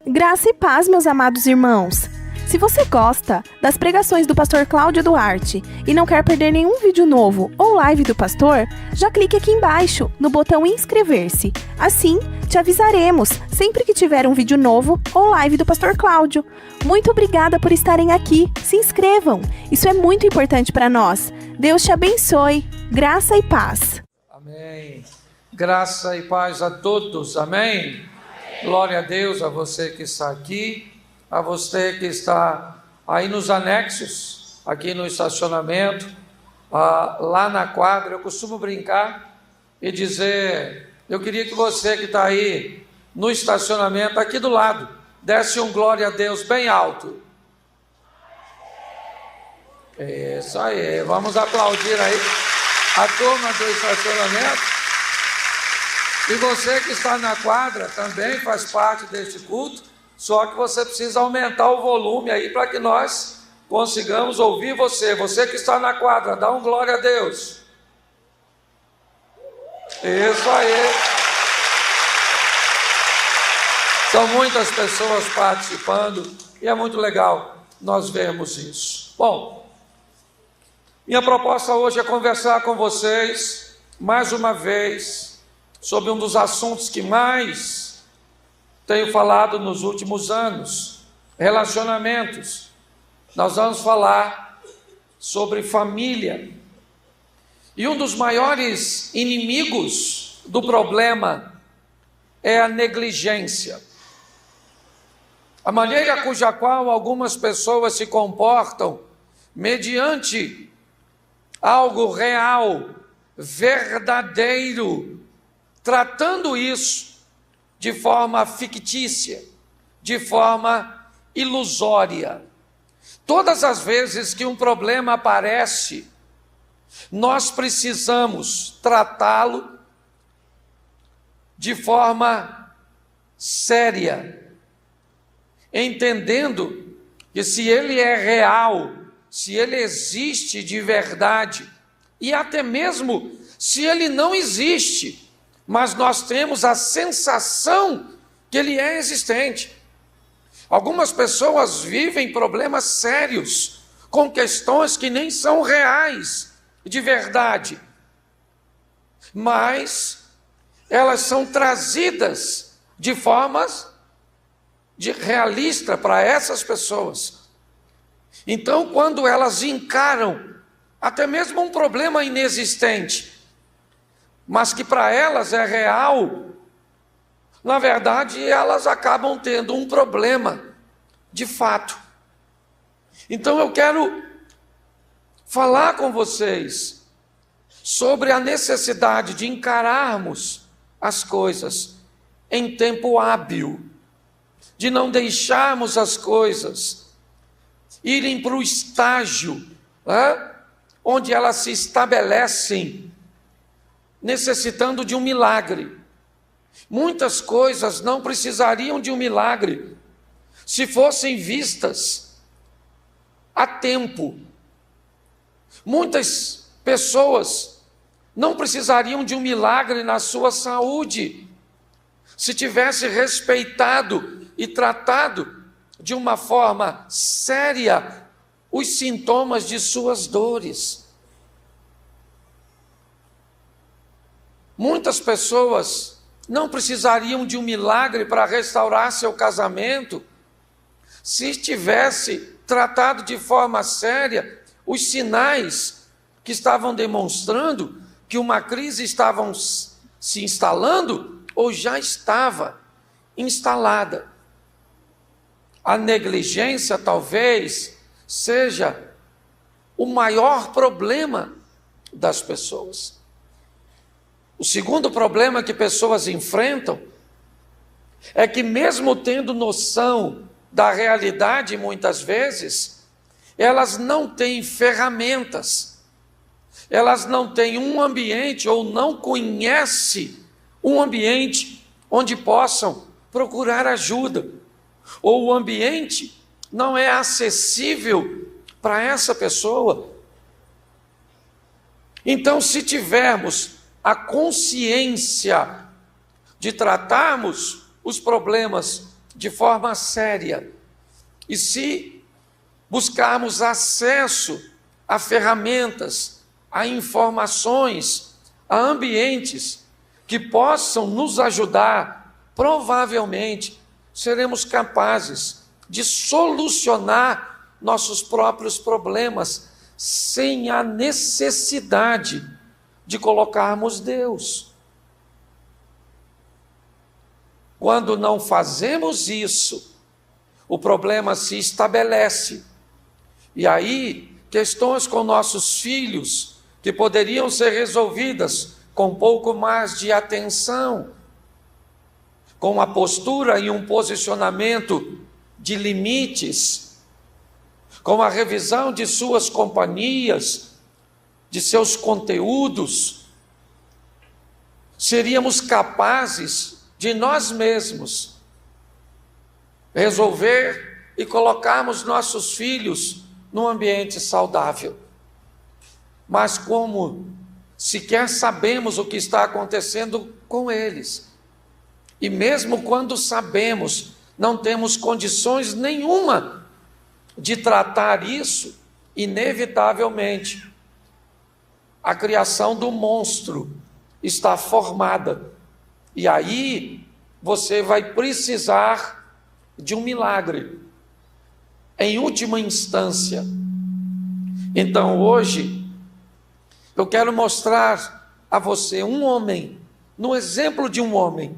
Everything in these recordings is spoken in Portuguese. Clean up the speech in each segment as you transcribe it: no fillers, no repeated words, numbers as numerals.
Graça e paz, meus amados irmãos. Se você gosta das pregações do pastor Cláudio Duarte e não quer perder nenhum vídeo novo ou live do pastor, já clique aqui embaixo no botão inscrever-se. Assim, te avisaremos sempre que tiver um vídeo novo ou live do pastor Cláudio. Muito obrigada por estarem aqui. Se inscrevam. Isso é muito importante para nós. Deus te abençoe. Graça e paz. Amém. Graça e paz a todos. Amém. Glória a Deus, a você que está aqui, a você que está aí nos anexos, aqui no estacionamento, lá na quadra. Eu costumo brincar e dizer, eu queria que você que está aí no estacionamento, aqui do lado, desse um glória a Deus bem alto. Isso aí, vamos aplaudir aí a turma do estacionamento. E você que está na quadra também faz parte deste culto, só que você precisa aumentar o volume aí para que nós consigamos ouvir você. Você que está na quadra, dá um glória a Deus. Isso aí. São muitas pessoas participando e é muito legal nós vermos isso. Bom, minha proposta hoje é conversar com vocês mais uma vez sobre um dos assuntos que mais tenho falado nos últimos anos, relacionamentos. Nós vamos falar sobre família. E um dos maiores inimigos do problema é a negligência. A maneira cuja qual algumas pessoas se comportam mediante algo real, verdadeiro, tratando isso de forma fictícia, de forma ilusória. Todas as vezes que um problema aparece, nós precisamos tratá-lo de forma séria, entendendo que se ele é real, se ele existe de verdade, e até mesmo se ele não existe, mas nós temos a sensação que ele é existente. Algumas pessoas vivem problemas sérios, com questões que nem são reais, de verdade, mas elas são trazidas de formas realista para essas pessoas. Então, quando elas encaram até mesmo um problema inexistente, mas que para elas é real, na verdade elas acabam tendo um problema de fato. Então eu quero falar com vocês sobre a necessidade de encararmos as coisas em tempo hábil, de não deixarmos as coisas irem para o estágio onde elas se estabelecem necessitando de um milagre. Muitas coisas não precisariam de um milagre se fossem vistas a tempo. Muitas pessoas não precisariam de um milagre na sua saúde se tivesse respeitado e tratado de uma forma séria os sintomas de suas dores. Muitas pessoas não precisariam de um milagre para restaurar seu casamento se tivesse tratado de forma séria os sinais que estavam demonstrando que uma crise estava se instalando ou já estava instalada. A negligência talvez seja o maior problema das pessoas. O segundo problema que pessoas enfrentam é que, mesmo tendo noção da realidade, muitas vezes, elas não têm ferramentas, elas não têm um ambiente ou não conhecem um ambiente onde possam procurar ajuda, ou o ambiente não é acessível para essa pessoa. Então, se tivermos a consciência de tratarmos os problemas de forma séria. E se buscarmos acesso a ferramentas, a informações, a ambientes que possam nos ajudar, provavelmente seremos capazes de solucionar nossos próprios problemas sem a necessidade de colocarmos Deus. Quando não fazemos isso, o problema se estabelece. E aí, questões com nossos filhos, que poderiam ser resolvidas com um pouco mais de atenção, com uma postura e um posicionamento de limites, com a revisão de suas companhias, de seus conteúdos, seríamos capazes de nós mesmos resolver e colocarmos nossos filhos num ambiente saudável. Mas como sequer sabemos o que está acontecendo com eles, e mesmo quando sabemos, não temos condições nenhuma de tratar isso, inevitavelmente, a criação do monstro está formada. E aí você vai precisar de um milagre, em última instância. Então hoje, eu quero mostrar a você um homem, no exemplo de um homem,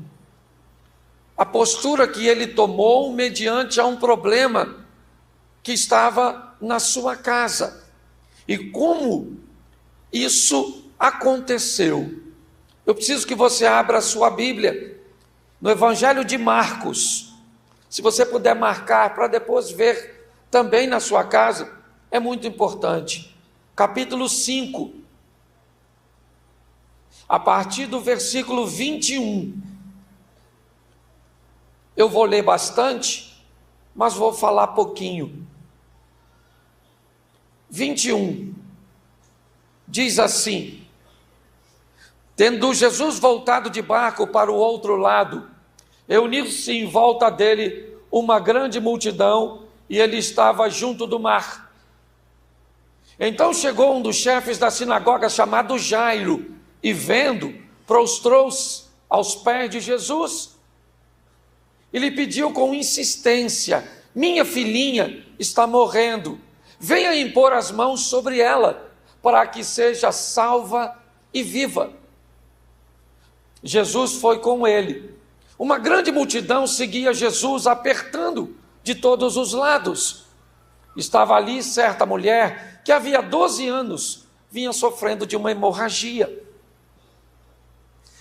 a postura que ele tomou mediante a um problema que estava na sua casa. E como isso aconteceu. Eu preciso que você abra a sua Bíblia no Evangelho de Marcos. Se você puder marcar para depois ver também na sua casa, é muito importante. Capítulo 5, a partir do versículo 21. Eu vou ler bastante, mas vou falar pouquinho. 21, diz assim: tendo Jesus voltado de barco para o outro lado, reuniu-se em volta dele uma grande multidão, e ele estava junto do mar. Então chegou um dos chefes da sinagoga, chamado Jairo, e vendo, prostrou-se aos pés de Jesus, e lhe pediu com insistência: minha filhinha está morrendo, venha impor as mãos sobre ela, para que seja salva e viva. Jesus foi com ele. Uma grande multidão seguia Jesus, apertando de todos os lados. Estava ali certa mulher que havia 12 anos vinha sofrendo de uma hemorragia.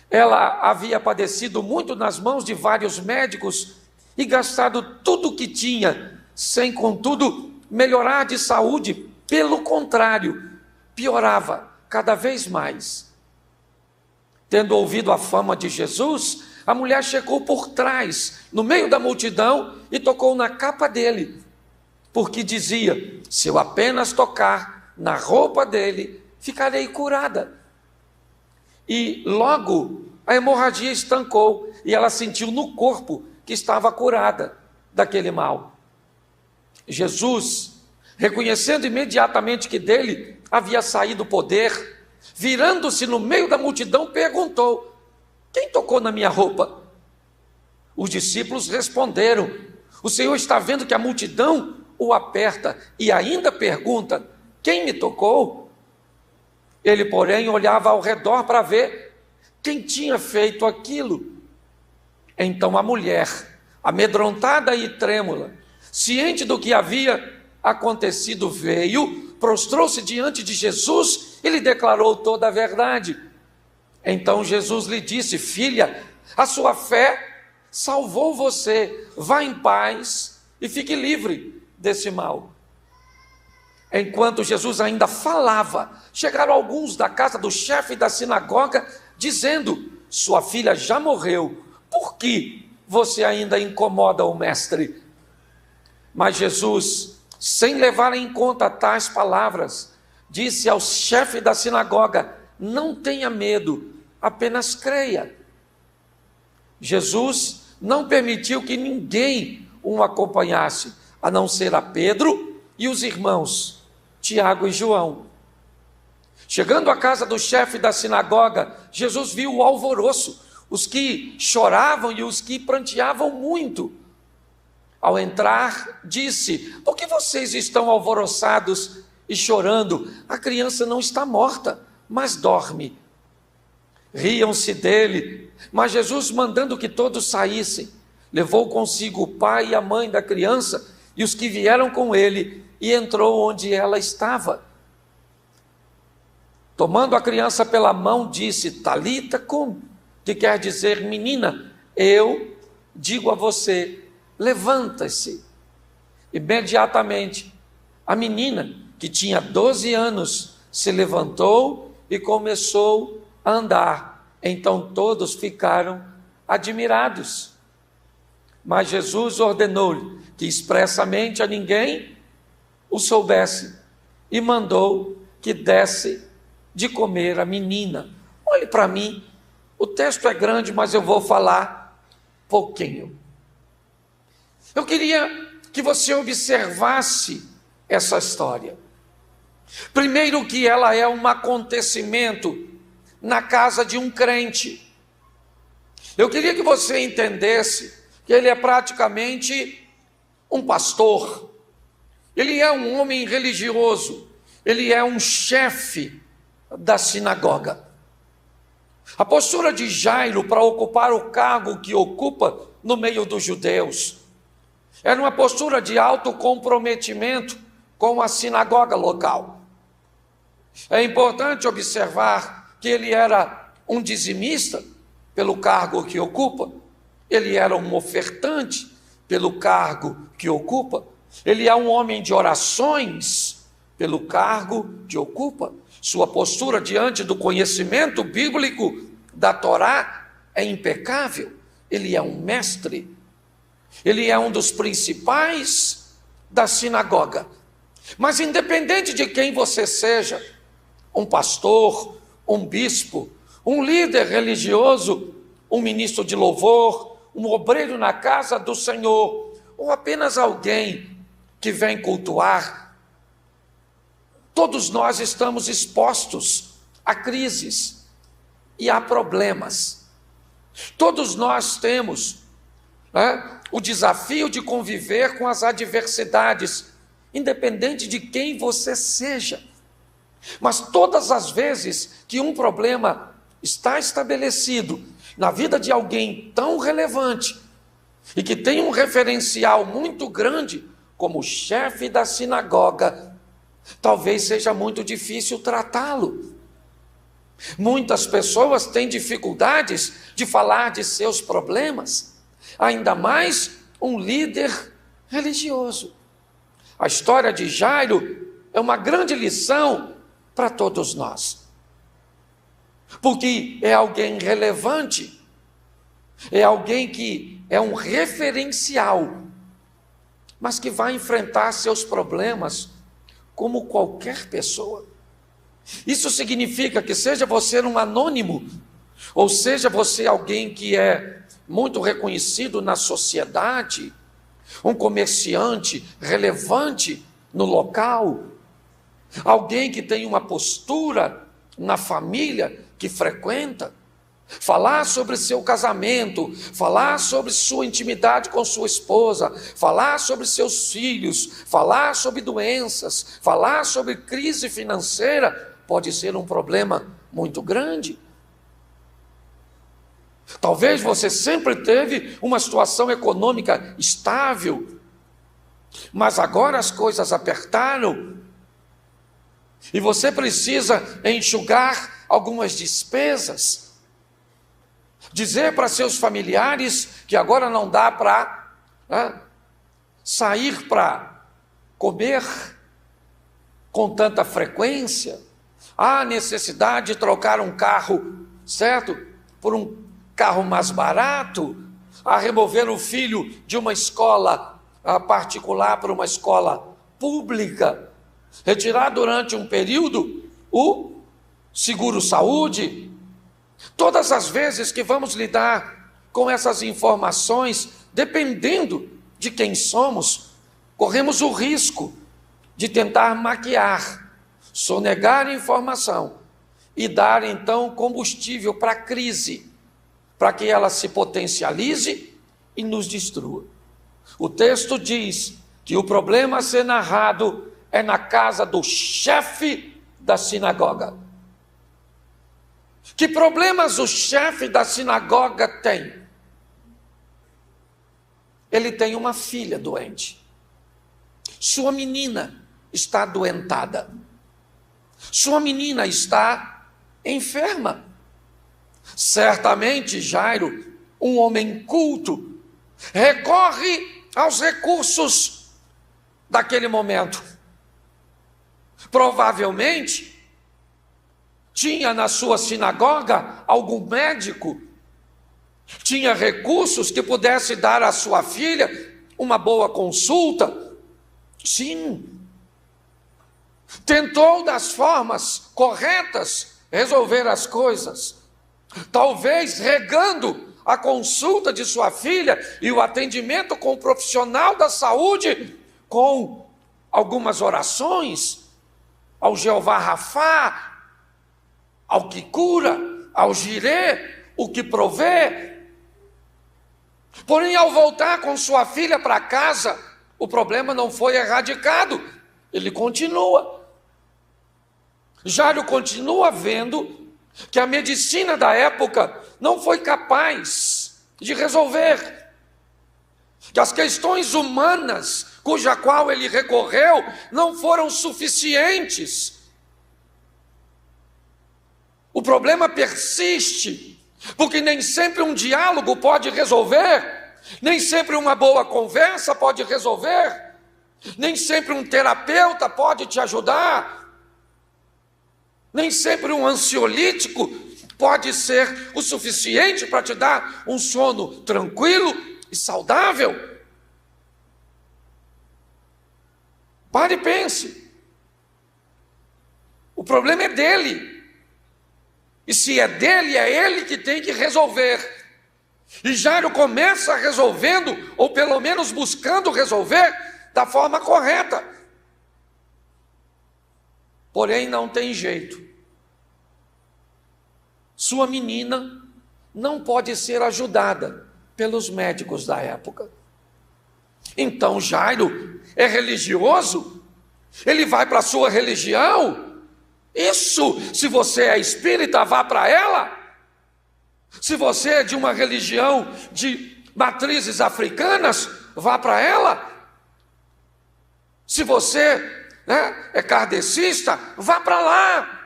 Ela havia padecido muito nas mãos de vários médicos e gastado tudo o que tinha, sem, contudo, melhorar de saúde. Pelo contrário, piorava cada vez mais. Tendo ouvido a fama de Jesus, a mulher chegou por trás, no meio da multidão, e tocou na capa dele, porque dizia: se eu apenas tocar na roupa dele, ficarei curada. E logo a hemorragia estancou, e ela sentiu no corpo que estava curada daquele mal. Jesus, reconhecendo imediatamente que dele havia saído o poder, virando-se no meio da multidão, perguntou: quem tocou na minha roupa? Os discípulos responderam: o Senhor está vendo que a multidão o aperta e ainda pergunta: quem me tocou? Ele, porém, olhava ao redor para ver quem tinha feito aquilo. Então a mulher, amedrontada e trêmula, ciente do que havia acontecido, veio, prostrou-se diante de Jesus e lhe declarou toda a verdade. Então Jesus lhe disse: filha, a sua fé salvou você, vá em paz e fique livre desse mal. Enquanto Jesus ainda falava, chegaram alguns da casa do chefe da sinagoga, dizendo: sua filha já morreu, por que você ainda incomoda o mestre? Mas Jesus, sem levar em conta tais palavras, disse ao chefe da sinagoga: não tenha medo, apenas creia. Jesus não permitiu que ninguém o acompanhasse, a não ser a Pedro e os irmãos, Tiago e João. Chegando à casa do chefe da sinagoga, Jesus viu o alvoroço, os que choravam e os que pranteavam muito. Ao entrar, disse: por que vocês estão alvoroçados e chorando? A criança não está morta, mas dorme. Riam-se dele, mas Jesus, mandando que todos saíssem, levou consigo o pai e a mãe da criança e os que vieram com ele, e entrou onde ela estava. Tomando a criança pela mão, disse: Talita cum, que quer dizer: menina, eu digo a você, levanta-se. Imediatamente, a menina, que tinha 12 anos, se levantou e começou a andar. Então todos ficaram admirados. Mas Jesus ordenou-lhe que expressamente a ninguém o soubesse e mandou que desse de comer a menina. Olhe para mim, o texto é grande, mas eu vou falar pouquinho. Eu queria que você observasse essa história. Primeiro, que ela é um acontecimento na casa de um crente. Eu queria que você entendesse que ele é praticamente um pastor, ele é um homem religioso, ele é um chefe da sinagoga. A postura de Jairo para ocupar o cargo que ocupa no meio dos judeus era uma postura de alto comprometimento com a sinagoga local. É importante observar que ele era um dizimista pelo cargo que ocupa, ele era um ofertante pelo cargo que ocupa, ele é um homem de orações pelo cargo que ocupa. Sua postura diante do conhecimento bíblico da Torá é impecável. Ele é um mestre, ele é um dos principais da sinagoga. Mas independente de quem você seja, um pastor, um bispo, um líder religioso, um ministro de louvor, um obreiro na casa do Senhor, ou apenas alguém que vem cultuar, todos nós estamos expostos a crises e a problemas. Todos nós temos o desafio de conviver com as adversidades, independente de quem você seja. Mas todas as vezes que um problema está estabelecido na vida de alguém tão relevante e que tem um referencial muito grande, como o chefe da sinagoga, talvez seja muito difícil tratá-lo. Muitas pessoas têm dificuldades de falar de seus problemas, ainda mais um líder religioso. A história de Jairo é uma grande lição para todos nós, porque é alguém relevante, é alguém que é um referencial, mas que vai enfrentar seus problemas como qualquer pessoa. Isso significa que seja você um anônimo, ou seja você alguém que é muito reconhecido na sociedade, um comerciante relevante no local, alguém que tem uma postura na família que frequenta, falar sobre seu casamento, falar sobre sua intimidade com sua esposa, falar sobre seus filhos, falar sobre doenças, falar sobre crise financeira, pode ser um problema muito grande. Talvez você sempre teve uma situação econômica estável, mas agora as coisas apertaram e você precisa enxugar algumas despesas, dizer para seus familiares que agora não dá para sair para comer com tanta frequência, há necessidade de trocar um carro, certo? Por um carro mais barato, a remover o filho de uma escola particular para uma escola pública, retirar durante um período o seguro-saúde. Todas as vezes que vamos lidar com essas informações, dependendo de quem somos, corremos o risco de tentar maquiar, sonegar informação e dar então combustível para a crise, para que ela se potencialize e nos destrua. O texto diz que o problema a ser narrado é na casa do chefe da sinagoga. Que problemas o chefe da sinagoga tem? Ele tem uma filha doente. Sua menina está adoentada. Sua menina está enferma. Certamente Jairo, um homem culto, recorre aos recursos daquele momento. Provavelmente tinha na sua sinagoga algum médico, tinha recursos que pudesse dar à sua filha uma boa consulta. Sim. Tentou das formas corretas resolver as coisas. Talvez regando a consulta de sua filha e o atendimento com o profissional da saúde, com algumas orações ao Jeová Rafá, ao que cura, ao Jirê, o que provê. Porém, ao voltar com sua filha para casa, o problema não foi erradicado, ele continua. Jairo continua vendo que a medicina da época não foi capaz de resolver, que as questões humanas cuja qual ele recorreu não foram suficientes. O problema persiste, porque nem sempre um diálogo pode resolver, nem sempre uma boa conversa pode resolver, nem sempre um terapeuta pode te ajudar, nem sempre um ansiolítico pode ser o suficiente para te dar um sono tranquilo e saudável. Pare e pense. O problema é dele. E se é dele, é ele que tem que resolver. E Jairo começa resolvendo, ou pelo menos buscando resolver, da forma correta. Porém, não tem jeito. Sua menina não pode ser ajudada pelos médicos da época. Então Jairo é religioso, ele vai para a sua religião. Isso, se você é espírita, vá para ela. Se você é de uma religião de matrizes africanas, vá para ela. Se você é kardecista, vá para lá.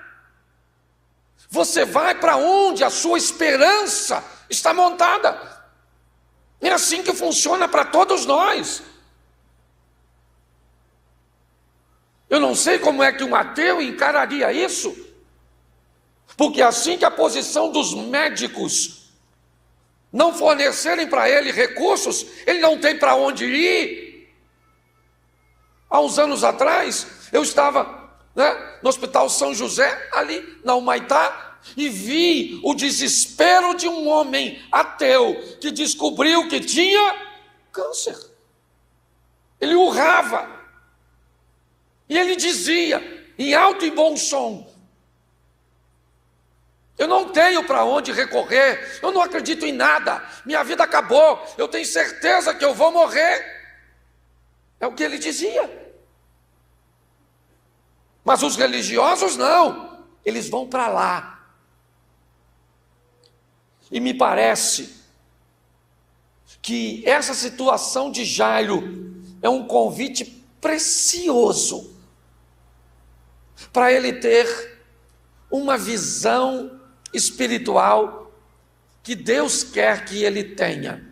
Você vai para onde a sua esperança está montada. É assim que funciona para todos nós. Eu não sei como é que um ateu encararia isso, porque assim que a posição dos médicos não fornecerem para ele recursos, ele não tem para onde ir. Há uns anos atrás, eu estava no Hospital São José, ali na Humaitá, e vi o desespero de um homem ateu que descobriu que tinha câncer. Ele urrava. E ele dizia, em alto e bom som: eu não tenho para onde recorrer, eu não acredito em nada, minha vida acabou, eu tenho certeza que eu vou morrer. É o que ele dizia. Mas os religiosos não, eles vão para lá. E me parece que essa situação de Jairo é um convite precioso para ele ter uma visão espiritual que Deus quer que ele tenha.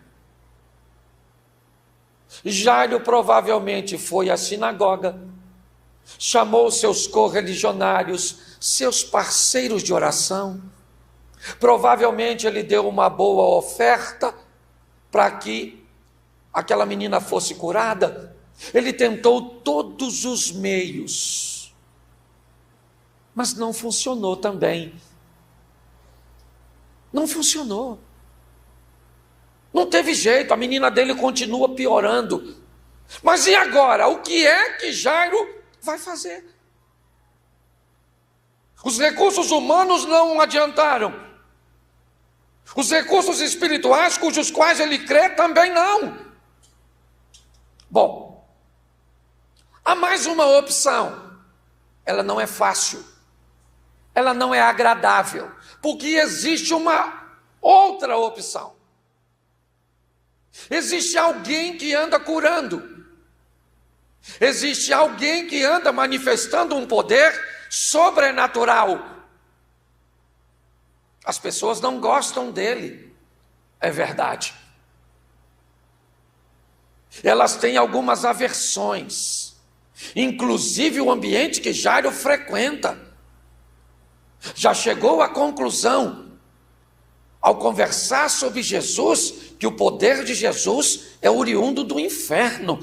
Jairo provavelmente foi à sinagoga, chamou seus correligionários, seus parceiros de oração. Provavelmente ele deu uma boa oferta para que aquela menina fosse curada. Ele tentou todos os meios, mas não funcionou também. Não funcionou. Não teve jeito, a menina dele continua piorando. Mas e agora? O que é que Jairo vai fazer? Os recursos humanos não adiantaram. Os recursos espirituais, cujos quais ele crê, também não. Bom, há mais uma opção. Ela não é fácil. Ela não é agradável. Porque existe uma outra opção. Existe alguém que anda curando. Existe alguém que anda manifestando um poder sobrenatural. As pessoas não gostam dele, é verdade. Elas têm algumas aversões, inclusive o ambiente que Jairo frequenta. Já chegou à conclusão, ao conversar sobre Jesus, que o poder de Jesus é oriundo do inferno,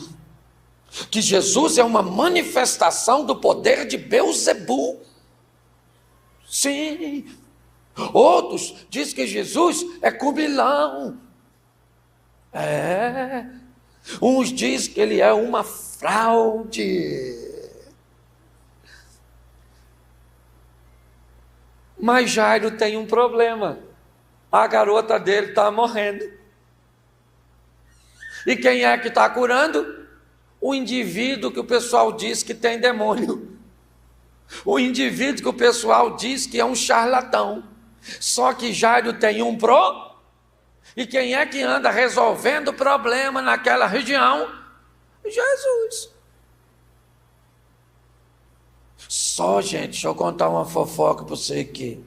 que Jesus é uma manifestação do poder de Beelzebul. Sim. Outros dizem que Jesus é comilão. Uns dizem que ele é uma fraude. Mas Jairo tem um problema. A garota dele está morrendo. E quem é que está curando? O indivíduo que o pessoal diz que tem demônio. O indivíduo que o pessoal diz que é um charlatão. Só que Jairo tem um e quem é que anda resolvendo o problema naquela região? Jesus. Só, gente, deixa eu contar uma fofoca para você aqui.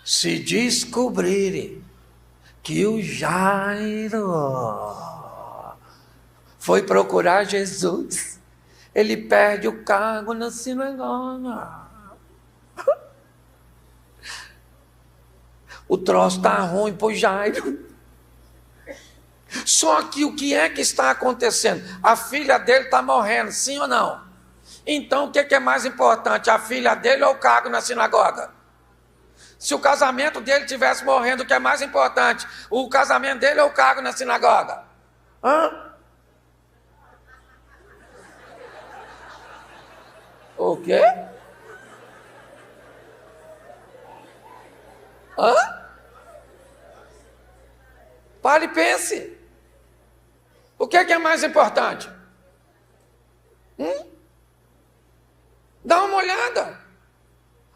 Se descobrirem que o Jairo foi procurar Jesus, ele perde o cargo na sinagoga. O troço está ruim para o Jairo. Só que o que é que está acontecendo? A filha dele está morrendo, sim ou não? Então o que é mais importante, a filha dele ou o cargo na sinagoga? Se o casamento dele estivesse morrendo, o que é mais importante? O casamento dele ou o cargo na sinagoga? O quê? Pare e pense. O que é mais importante? Dá uma olhada.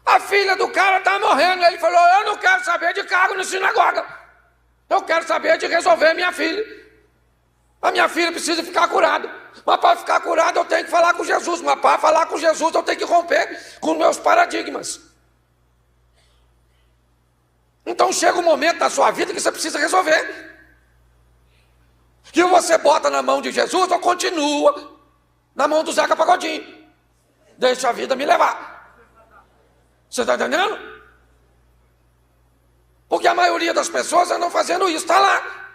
A filha do cara está morrendo. Ele falou, eu não quero saber de cargo na sinagoga. Eu quero saber de resolver minha filha. A minha filha precisa ficar curada. Mas para ficar curada eu tenho que falar com Jesus. Mas para falar com Jesus eu tenho que romper com meus paradigmas. Então chega um momento da sua vida que você precisa resolver. Que você bota na mão de Jesus ou continua na mão do Zeca Pagodinho. Deixa a vida me levar. Você está entendendo? Porque a maioria das pessoas andam fazendo isso. Está lá.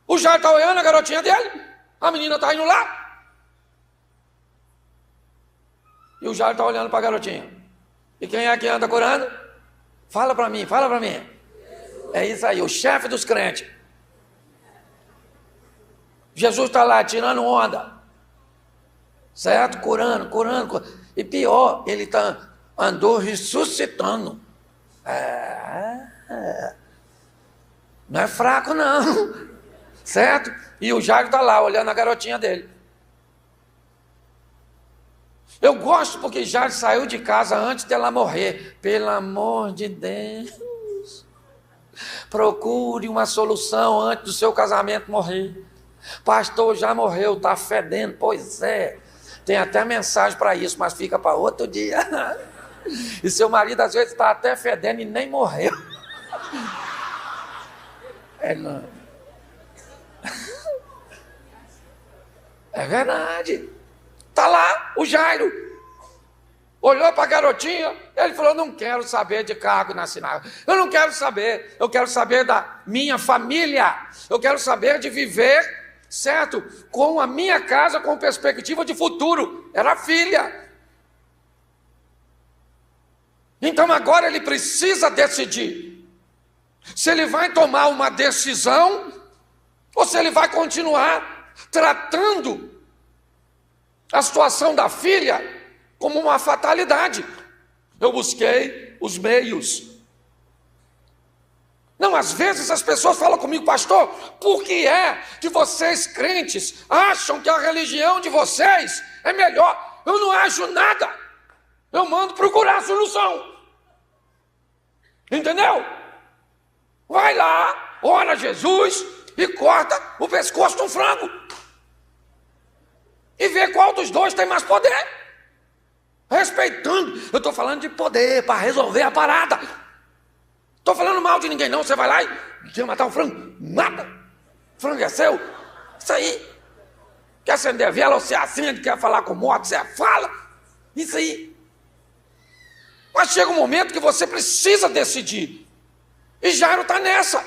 O Jairo está olhando a garotinha dele. A menina está indo lá. E o Jairo está olhando para a garotinha. E quem é que anda curando? Fala para mim, fala para mim. É isso aí, o chefe dos crentes. Jesus está lá tirando onda. Certo? Curando. E pior, ele andou ressuscitando. Não é fraco não. Certo? E o Jairo está lá olhando a garotinha dele. Eu gosto porque Jairo saiu de casa antes dela morrer. Pelo amor de Deus. Procure uma solução antes do seu casamento morrer. Pastor, já morreu, está fedendo. Pois é. Tem até mensagem para isso, mas fica para outro dia. E seu marido às vezes está até fedendo e nem morreu. Não. É verdade. Está lá o Jairo. Olhou para a garotinha, ele falou, não quero saber de cargo na sinagoga. Eu não quero saber, eu quero saber da minha família. Eu quero saber de viver, certo? Com a minha casa, com perspectiva de futuro. Era a filha. Então agora ele precisa decidir. Se ele vai tomar uma decisão ou se ele vai continuar tratando a situação da filha como uma fatalidade. Eu busquei os meios. Não, às vezes as pessoas falam comigo, pastor, por que é que vocês crentes acham que a religião de vocês é melhor? Eu não acho nada. Eu mando procurar a solução. Entendeu? Vai lá, ora a Jesus e corta o pescoço de um frango. E vê qual dos dois tem mais poder. Respeitando. Eu estou falando de poder para resolver a parada. Estou falando mal de ninguém não. Você vai lá e quer matar um frango? Mata. O frango é seu. Isso aí. Quer acender a vela, você acende. Quer falar com moto, você fala. Isso aí. Mas chega um momento que você precisa decidir. E Jairo está nessa.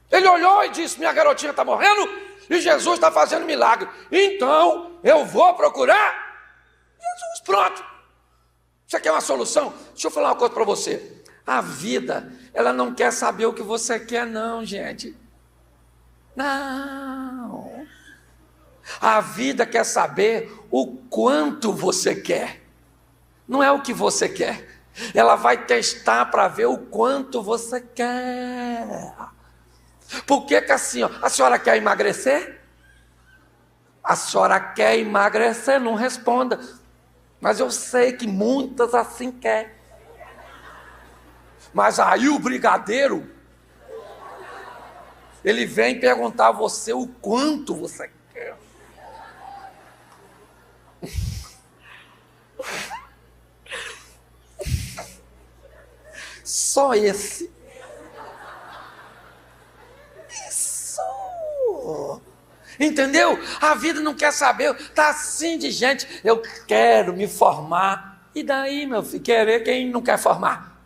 Ele olhou e disse, minha garotinha está morrendo e Jesus está fazendo milagre. Então, eu vou procurar Jesus. Pronto. Você quer uma solução? Deixa eu falar uma coisa para você. A vida, ela não quer saber o que você quer, não, gente. Não. A vida quer saber o quanto você quer. Não é o que você quer. Ela vai testar para ver o quanto você quer. Por que assim, ó, a senhora quer emagrecer? A senhora quer emagrecer? Não responda. Mas eu sei que muitas assim querem. Mas aí o brigadeiro, ele vem perguntar a você o quanto você quer. Só esse. Isso. Entendeu? A vida não quer saber. Está assim de gente. Eu quero me formar. E daí, meu filho, querer quem não quer formar?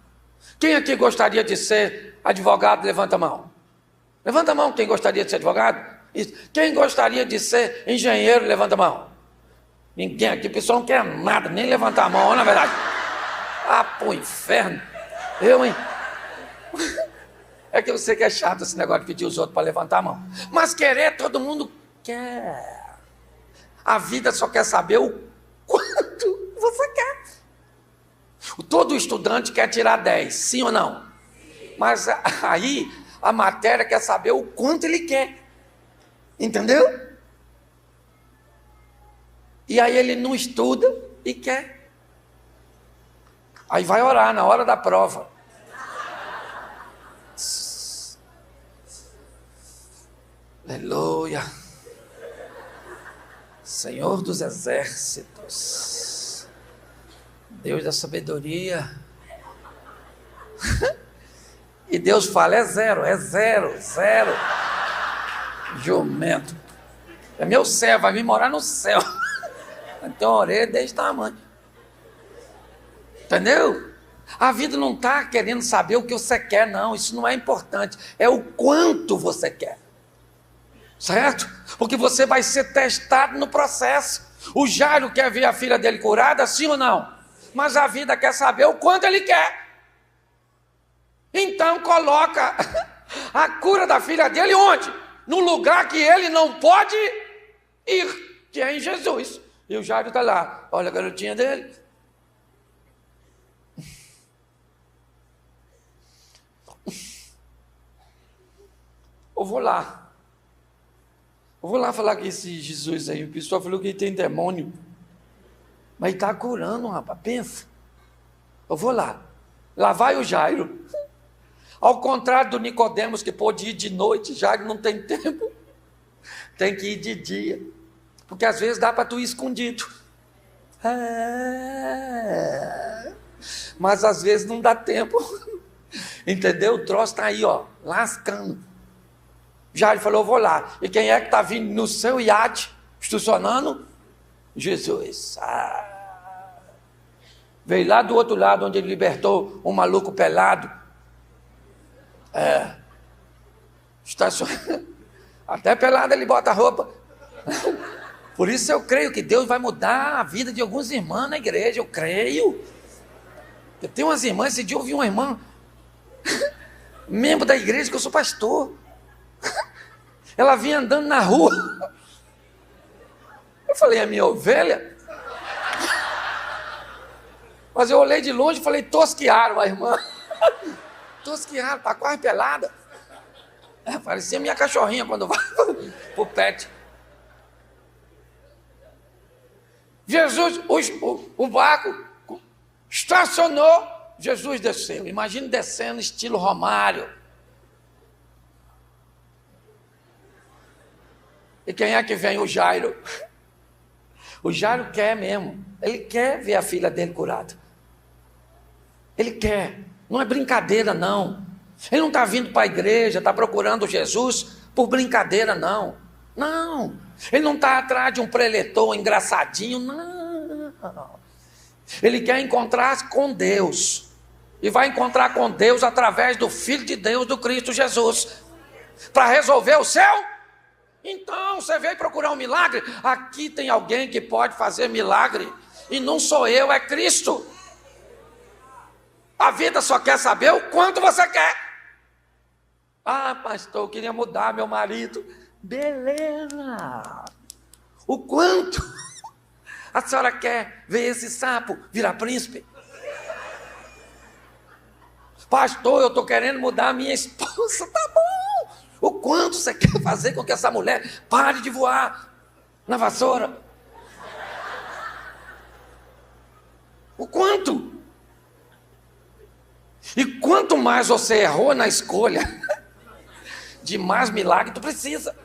Quem aqui gostaria de ser advogado? Levanta a mão. Levanta a mão quem gostaria de ser advogado. Isso. Quem gostaria de ser engenheiro? Levanta a mão. Ninguém aqui, o pessoal não quer nada, nem levantar a mão, na verdade. Ah, pro inferno. Eu, hein? É que eu sei que é chato esse negócio de pedir os outros para levantar a mão. Mas querer, todo mundo quer. A vida só quer saber o quanto você quer. Todo estudante quer tirar 10, sim ou não? Mas aí a matéria quer saber o quanto ele quer. Entendeu? E aí ele não estuda e quer. Aí vai orar na hora da prova. Aleluia. Senhor dos exércitos. Deus da sabedoria. E Deus fala, é zero. Jumento. É meu céu, vai vir morar no céu. Então a orelha desse tamanho. Entendeu? A vida não está querendo saber o que você quer, não. Isso não é importante. É o quanto você quer. Certo? Porque você vai ser testado no processo. O Jairo quer ver a filha dele curada, sim ou não? Mas a vida quer saber o quanto ele quer. Então coloca a cura da filha dele onde? No lugar que ele não pode ir, que é em Jesus. E o Jairo está lá. Olha a garotinha dele. Eu vou lá falar com esse Jesus aí. O pessoal falou que ele tem demônio. Mas ele está curando, rapaz. Pensa. Eu vou lá. Lá vai o Jairo. Ao contrário do Nicodemos, que pôde ir de noite, Jairo não tem tempo. Tem que ir de dia. Porque às vezes dá para tu ir escondido. Mas às vezes não dá tempo. Entendeu? O troço está aí, ó, lascando. Jairo falou, eu vou lá. E quem é que está vindo no seu iate, estacionando? Jesus. Veio lá do outro lado, onde ele libertou um maluco pelado. Estacionando. Até pelado ele bota a roupa. Por isso eu creio que Deus vai mudar a vida de alguns irmãos na igreja. Eu creio. Eu tenho umas irmãs, esse dia eu vi uma irmã membro da igreja, que eu sou pastor. Ela vinha andando na rua. Eu falei, é minha ovelha? Mas eu olhei de longe e falei, tosquiaram a irmã. Tosquiaram, tá quase pelada. Parecia minha cachorrinha quando vai pro pet. Jesus, o barco estacionou, Jesus desceu. Imagine descendo estilo Romário. E quem é que vem? O Jairo. O Jairo quer mesmo. Ele quer ver a filha dele curada. Ele quer. Não é brincadeira, não. Ele não está vindo para a igreja, está procurando Jesus por brincadeira, não. Não. Ele não está atrás de um preletor engraçadinho, não. Ele quer encontrar com Deus. E vai encontrar com Deus através do Filho de Deus, do Cristo Jesus. Para resolver o seu. Então, você veio procurar um milagre? Aqui tem alguém que pode fazer milagre. E não sou eu, é Cristo. A vida só quer saber o quanto você quer. Ah, pastor, eu queria mudar meu marido. Beleza. O quanto? A senhora quer ver esse sapo virar príncipe? Pastor, eu estou querendo mudar a minha esposa. Tá bom. O quanto você quer fazer com que essa mulher pare de voar na vassoura? O quanto? E quanto mais você errou na escolha, de mais milagre tu precisa.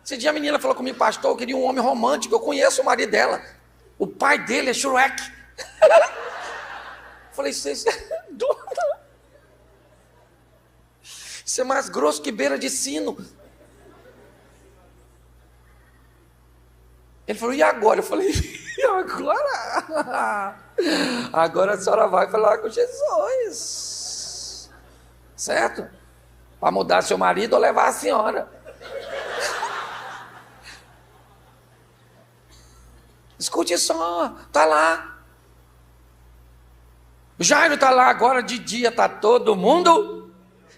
Esse dia a menina falou comigo, pastor, eu queria um homem romântico, eu conheço o marido dela. O pai dele é Shrek. Falei, isso é doido. Isso é mais grosso que beira de sino. Ele falou, e agora? Eu falei, e agora? Agora a senhora vai falar com Jesus. Certo? Para mudar seu marido ou levar a senhora. Escute só, está lá. O Jairo está lá agora, de dia está todo mundo.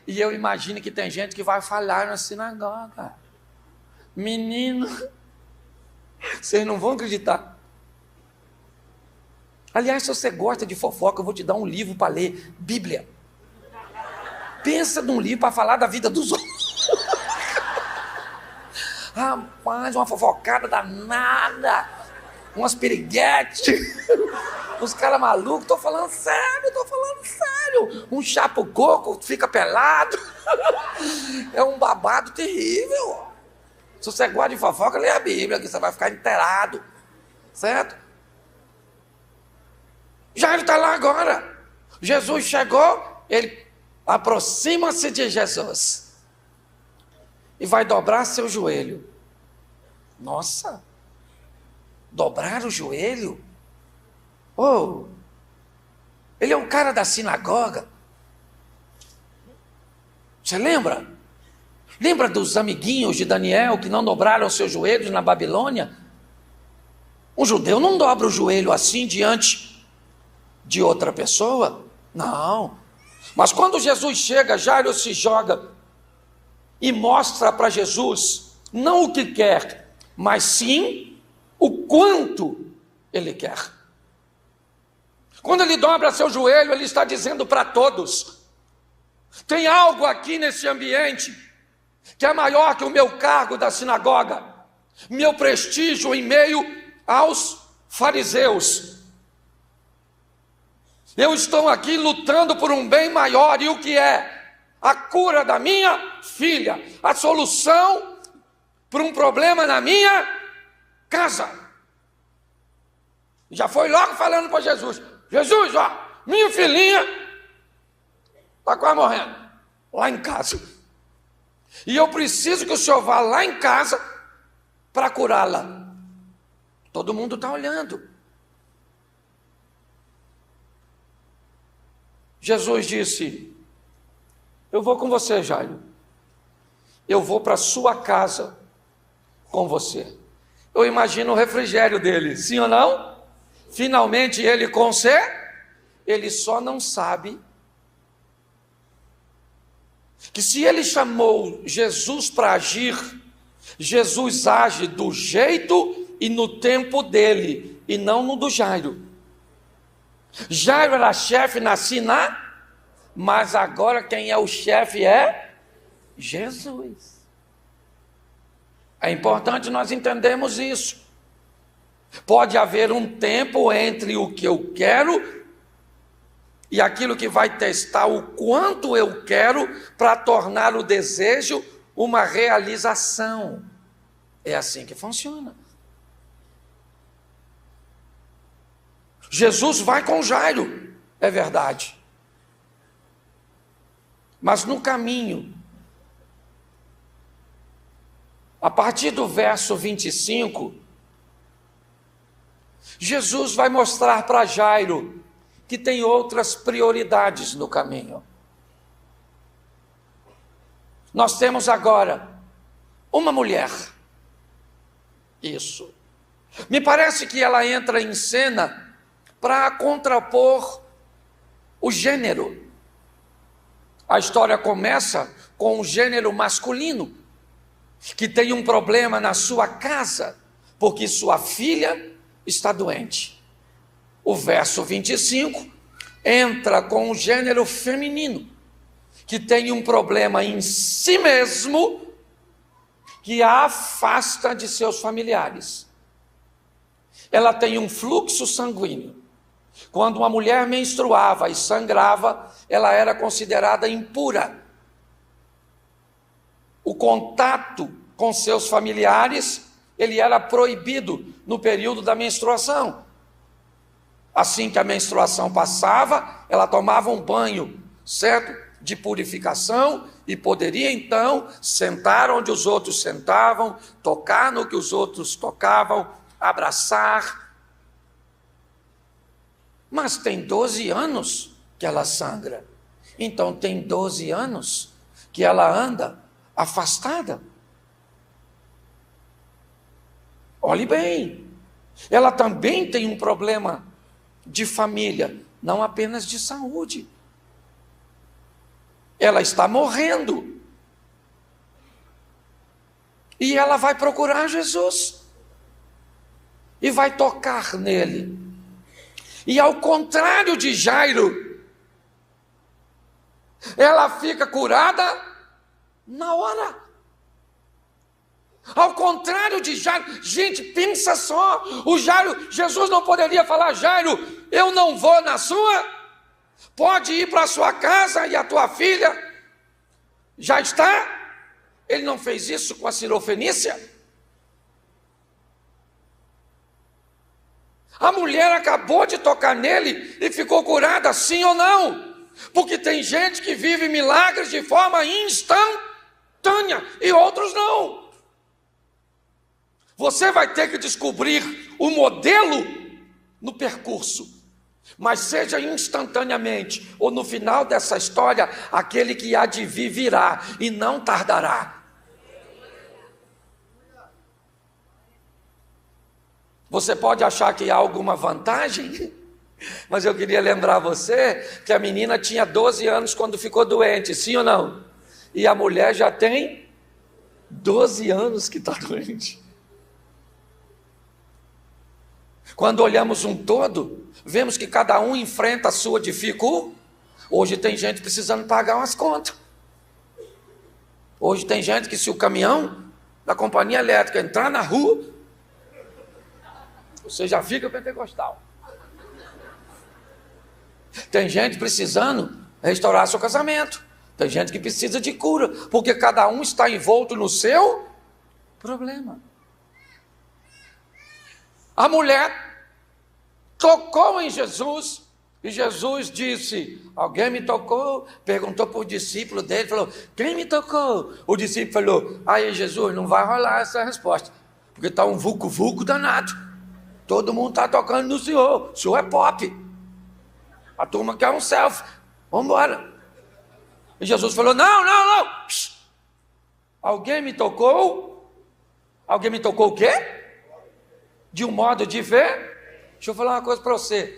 E eu imagino que tem gente que vai falar na sinagoga. Menino, vocês não vão acreditar. Aliás, se você gosta de fofoca, eu vou te dar um livro para ler, Bíblia. Pensa num livro para falar da vida dos outros. Rapaz, uma fofocada danada. Umas piriguetes. Os caras malucos, estou falando sério. Um chapo-coco fica pelado. É um babado terrível. Se você gosta de fofoca, lê a Bíblia, que você vai ficar inteirado. Certo? Jairo está lá agora. Jesus chegou, ele aproxima-se de Jesus. E vai dobrar seu joelho. Nossa! Dobrar o joelho? Oh! Ele é um cara da sinagoga. Você lembra? Lembra dos amiguinhos de Daniel que não dobraram seus joelhos na Babilônia? Um judeu não dobra o joelho assim diante de outra pessoa. Não. Mas quando Jesus chega, Jairo se joga e mostra para Jesus não o que quer, mas sim o quanto ele quer. Quando ele dobra seu joelho, ele está dizendo para todos: tem algo aqui nesse ambiente que é maior que o meu cargo da sinagoga, meu prestígio em meio aos fariseus. Eu estou aqui lutando por um bem maior, e o que é? A cura da minha filha, a solução para um problema na minha casa. Já foi logo falando para Jesus: Jesus, ó, minha filhinha está quase morrendo, lá em casa. E eu preciso que o senhor vá lá em casa para curá-la. Todo mundo está olhando. Jesus disse: eu vou com você, Jairo. Eu vou para a sua casa com você. Eu imagino o refrigério dele, sim ou não? Finalmente ele com ele só não sabe que se ele chamou Jesus para agir, Jesus age do jeito e no tempo dele, e não no do Jairo. Jairo era chefe na Siná, mas agora quem é o chefe é Jesus. É importante nós entendermos isso. Pode haver um tempo entre o que eu quero e aquilo que vai testar o quanto eu quero para tornar o desejo uma realização. É assim que funciona. Jesus vai com Jairo, é verdade. Mas no caminho, a partir do verso 25, Jesus vai mostrar para Jairo que tem outras prioridades no caminho. Nós temos agora uma mulher. Isso. Me parece que ela entra em cena para contrapor o gênero. A história começa com um gênero masculino, que tem um problema na sua casa, porque sua filha está doente. O verso 25 entra com o gênero feminino, que tem um problema em si mesmo, que a afasta de seus familiares. Ela tem um fluxo sanguíneo. Quando uma mulher menstruava e sangrava, ela era considerada impura. O contato com seus familiares, ele era proibido no período da menstruação. Assim que a menstruação passava, ela tomava um banho, certo? De purificação, e poderia então sentar onde os outros sentavam, tocar no que os outros tocavam, abraçar. Mas tem 12 anos que ela sangra. Então tem 12 anos que ela anda afastada. Olhe bem, ela também tem um problema de família, não apenas de saúde. Ela está morrendo. E ela vai procurar Jesus. E vai tocar nele. E ao contrário de Jairo, ela fica curada na hora. Ao contrário de Jairo, gente, pensa só, Jesus não poderia falar: Jairo, eu não vou na sua, pode ir para a sua casa e a tua filha já está. Ele não fez isso com a Sirofenícia? A mulher acabou de tocar nele e ficou curada, sim ou não? Porque tem gente que vive milagres de forma instantânea e outros não. Você vai ter que descobrir o modelo no percurso, mas seja instantaneamente ou no final dessa história, aquele que há de vir virá e não tardará. Você pode achar que há alguma vantagem, mas eu queria lembrar você que a menina tinha 12 anos quando ficou doente, sim ou não? E a mulher já tem 12 anos que está doente. Quando olhamos um todo, vemos que cada um enfrenta a sua dificuldade. Hoje tem gente precisando pagar umas contas. Hoje tem gente que, se o caminhão da companhia elétrica entrar na rua, você já fica pentecostal. Tem gente precisando restaurar seu casamento. Tem gente que precisa de cura, porque cada um está envolto no seu problema. A mulher tocou em Jesus, e Jesus disse: alguém me tocou? Perguntou para o discípulo dele, falou: quem me tocou? O discípulo falou: aí Jesus, não vai rolar essa resposta, porque está um vulco-vulco danado, todo mundo está tocando no senhor, o senhor é pop, a turma quer um selfie, vamos embora. E Jesus falou: não, alguém me tocou? Alguém me tocou o quê? De um modo de ver. Deixa eu falar uma coisa para você.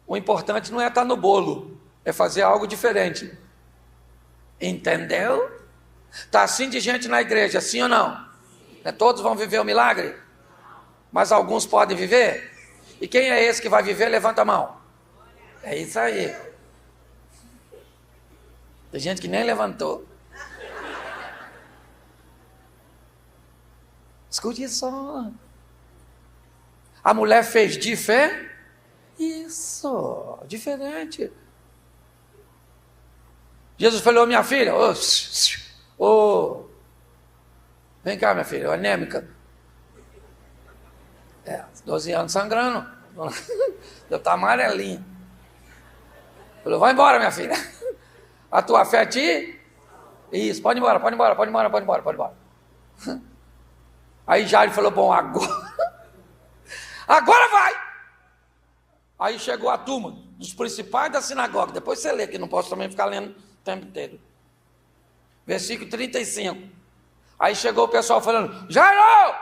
O importante não é estar no bolo, é fazer algo diferente. Entendeu? Está assim de gente na igreja, sim ou não? Todos vão viver o milagre? Mas alguns podem viver? E quem é esse que vai viver? Levanta a mão. É isso aí. Tem gente que nem levantou. Escute só. A mulher fez de fé? Isso, diferente. Jesus falou, minha filha, vem cá, minha filha, anêmica. 12 anos sangrando. Eu tá amarelinho. Falou, vai embora, minha filha. A tua fé te... Isso, pode ir embora, pode ir embora, pode ir embora, pode ir embora, pode ir embora. Aí Jairo falou, bom, agora vai. Aí chegou a turma dos principais da sinagoga. Depois você lê, que não posso também ficar lendo o tempo inteiro. Versículo 35. Aí chegou o pessoal falando, Jairo!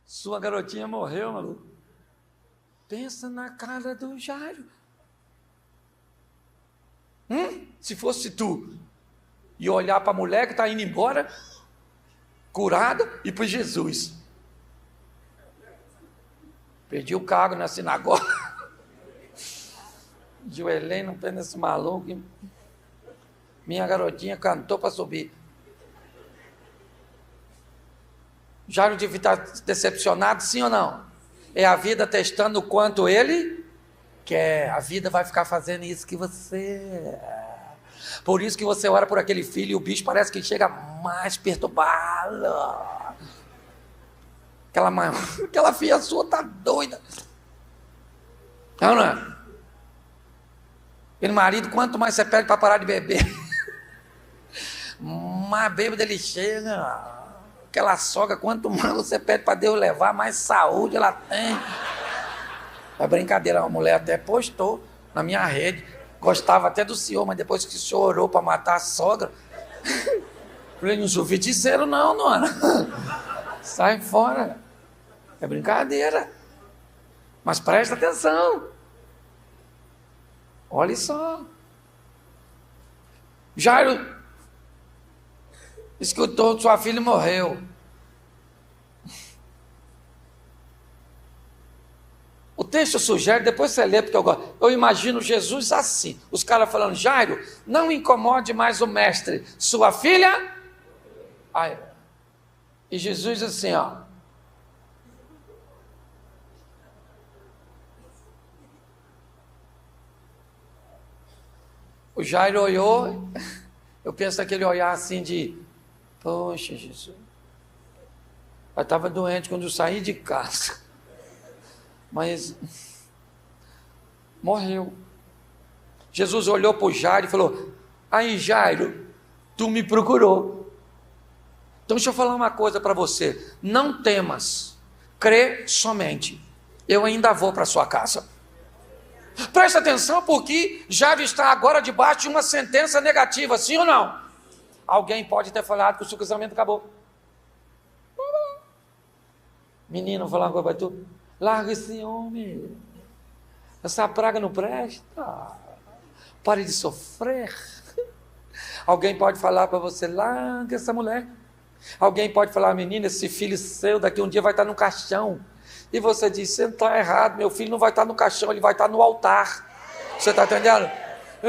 Sua garotinha morreu, maluco. Pensa na cara do Jairo. Se fosse tu, e olhar para a mulher que está indo embora, curada, e para Jesus. Perdi o cargo na sinagoga. Joelhei no pé desse maluco. E minha garotinha cantou para subir. Jairo devia estar decepcionado, sim ou não? É a vida testando o quanto ele quer. A vida vai ficar fazendo isso que você... Por isso que você ora por aquele filho e o bicho parece que chega mais perturbado. Aquela filha sua tá doida. Não é? Aquele marido, quanto mais você pede para parar de beber, mais bêbado ele chega. Aquela sogra, quanto mais você pede para Deus levar, mais saúde ela tem. É brincadeira, a mulher até postou na minha rede. Gostava até do senhor, mas depois que o senhor orou para matar a sogra, falei, não sou feiticeiro não, dona. Sai fora. É brincadeira. Mas presta atenção. Olha só. Jairo escutou que sua filha morreu. O texto sugere, depois você lê, porque eu imagino Jesus assim. Os caras falando, Jairo, não incomode mais o mestre. Sua filha... Ai. E Jesus assim, ó. O Jairo olhou, eu penso naquele olhar assim de, poxa, Jesus, eu estava doente quando eu saí de casa, mas morreu. Jesus olhou para o Jairo e falou, aí Jairo, tu me procurou. Então deixa eu falar uma coisa para você, não temas, crê somente, eu ainda vou para sua casa. Presta atenção, porque Jairo está agora debaixo de uma sentença negativa, sim ou não? Alguém pode ter falado que o seu casamento acabou. Menino, vou falar uma coisa para tu. Larga esse homem. Essa praga não presta. Pare de sofrer. Alguém pode falar para você, larga essa mulher. Alguém pode falar, menina, esse filho seu daqui um dia vai estar no caixão. E você diz, você não está errado, meu filho não vai estar no caixão, ele vai estar no altar. Você está entendendo?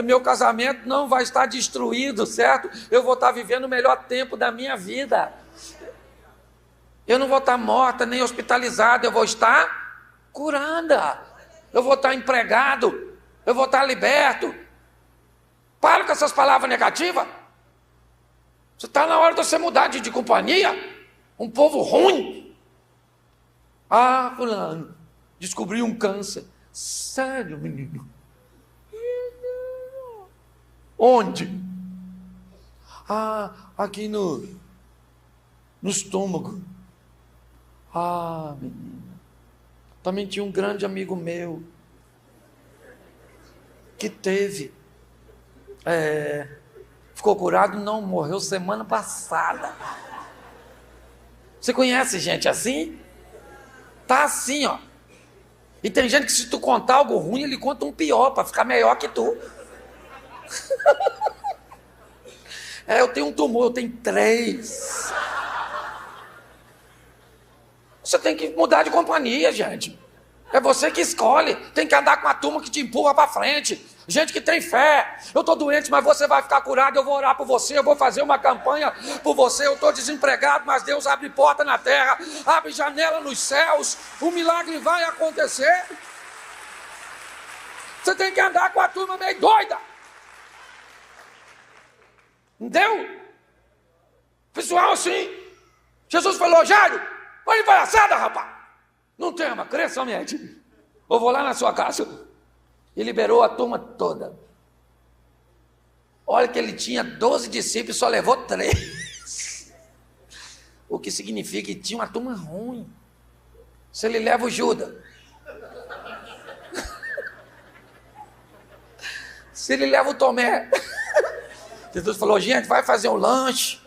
Meu casamento não vai estar destruído, certo? Eu vou estar vivendo o melhor tempo da minha vida. Eu não vou estar morta, nem hospitalizada, eu vou estar curada. Eu vou estar empregado, eu vou estar liberto. Para com essas palavras negativas. Você está na hora de você mudar de companhia. Um povo ruim. Ah, fulano, descobriu um câncer. Sério, menino? Onde? Ah, aqui no estômago. Ah, menino. Também tinha um grande amigo meu que teve. Ficou curado? Não, morreu semana passada. Você conhece gente assim? Tá assim, ó. E tem gente que se tu contar algo ruim, ele conta um pior, para ficar melhor que tu. Eu tenho um tumor, eu tenho 3. Você tem que mudar de companhia, gente. É você que escolhe. Tem que andar com a turma que te empurra para frente. Gente que tem fé. Eu estou doente, mas você vai ficar curado. Eu vou orar por você. Eu vou fazer uma campanha por você. Eu estou desempregado, mas Deus abre porta na terra. Abre janela nos céus. O milagre vai acontecer. Você tem que andar com a turma meio doida. Entendeu? Pessoal assim. Jesus falou, Jairo, olha palhaçada, rapaz. Não tema, crê somente. Eu vou lá na sua casa. E liberou a turma toda. Olha que ele tinha 12 discípulos, só levou 3. O que significa que tinha uma turma ruim. Se ele leva o Judas. Se ele leva o Tomé. Jesus falou, gente, vai fazer um lanche.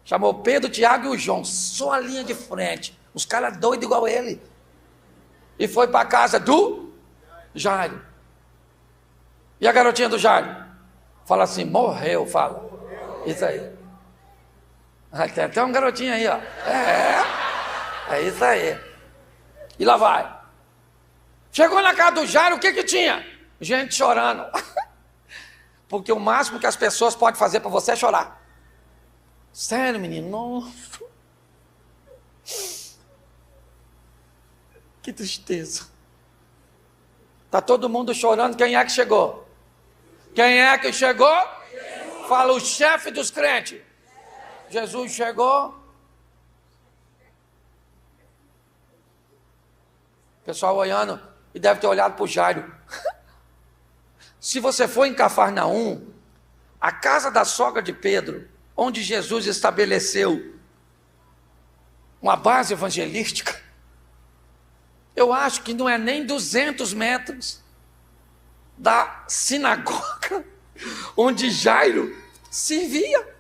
Chamou Pedro, Tiago e o João, só a linha de frente. Os caras doidos igual ele. E foi para a casa do Jairo. E a garotinha do Jairo? Fala assim, morreu, fala. Isso aí. Tem até um garotinho aí, ó. É isso aí. E lá vai. Chegou na casa do Jairo, o que tinha? Gente chorando. Porque o máximo que as pessoas podem fazer para você é chorar. Sério, menino? Nossa. Que tristeza. Tá todo mundo chorando. Quem é que chegou? Quem é que chegou? Jesus. Fala o chefe dos crentes. Jesus chegou. O pessoal olhando e deve ter olhado para o Jairo. Se você for em Cafarnaum, a casa da sogra de Pedro, onde Jesus estabeleceu uma base evangelística, eu acho que não é nem 200 metros da sinagoga onde Jairo servia.